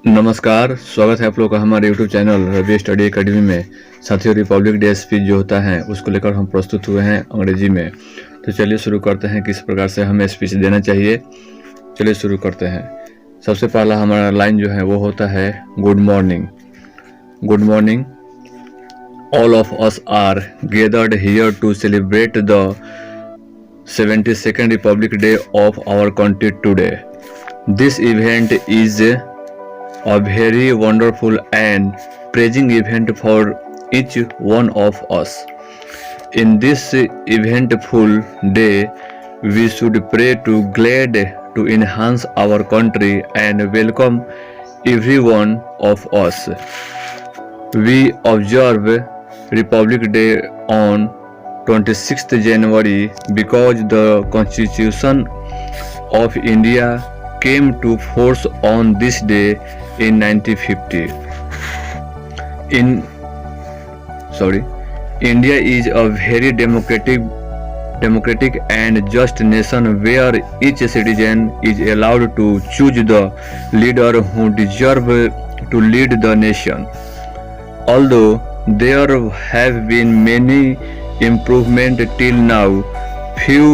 नमस्कार, स्वागत है आप लोग का हमारे YouTube channel Ravi study academy में। साथियों, रिपब्लिक डे स्पीच जो होता है उसको लेकर हम प्रस्तुत हुए हैं अंग्रेजी में। तो चलिए शुरू करते हैं किस प्रकार से हमें स्पीच देना चाहिए। चलिए शुरू करते हैं। सबसे पहला हमारा लाइन जो है वो होता है good morning. Good morning, all of us are gathered here to celebrate the 72nd republic day of our country today. This event is a very wonderful and praising event for each one of us. In this eventful day, we should pray to God to enhance our country and welcome every one of us. We observe Republic Day on 26th January because the Constitution of India came to force on this day in 1950. India is a very democratic and just nation where each citizen is allowed to choose the leader who deserve to lead the nation. Although there have been many improvements till now, few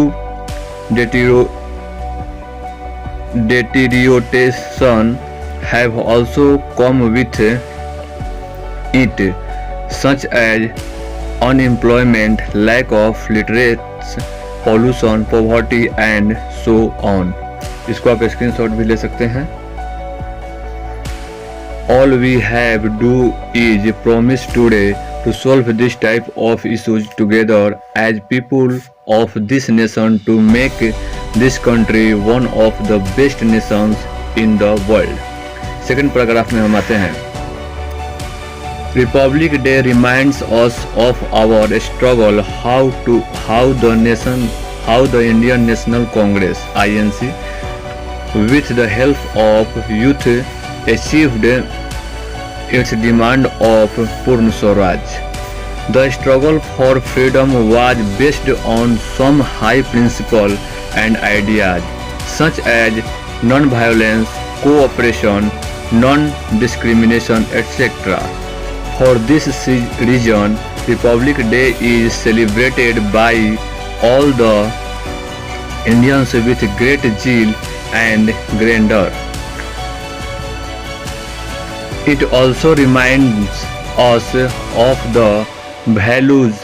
deterioration have also come with it, such as unemployment, lack of literacy, pollution, poverty and so on. इसको आप screenshot भी ले सकते हैं। All we have do is promise today to solve this type of issues together as people of this nation to make this country one of the best nations in the world. Second paragraph में हम आते हैं। Republic day reminds us of our struggle how the Indian National Congress INC with the help of youth achieved its demand of Purna Swaraj. The struggle for freedom was based on some high principles and ideas such as non-violence, cooperation, non-discrimination, etc. For this reason, Republic Day is celebrated by all the Indians with great zeal and grandeur. It also reminds us of the values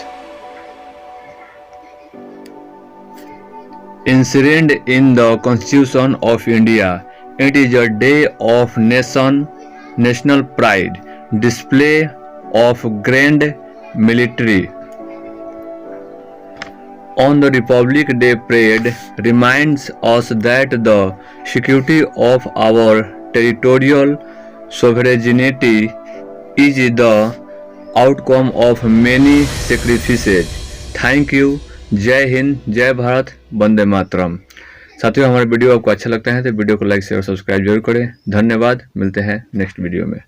enshrined in the Constitution of India. It is a day of national pride, display of grand military. On the Republic Day parade reminds us that the security of our territorial sovereignty is the outcome of many sacrifices. Thank you. जय हिंद, जय भारत, वंदे मातरम। साथियों, हमारा video आपको अच्छा लगता है तो video को लाइक शेयर और सब्सक्राइब जरूर करें। धन्यवाद। मिलते हैं नेक्स्ट वीडियो में।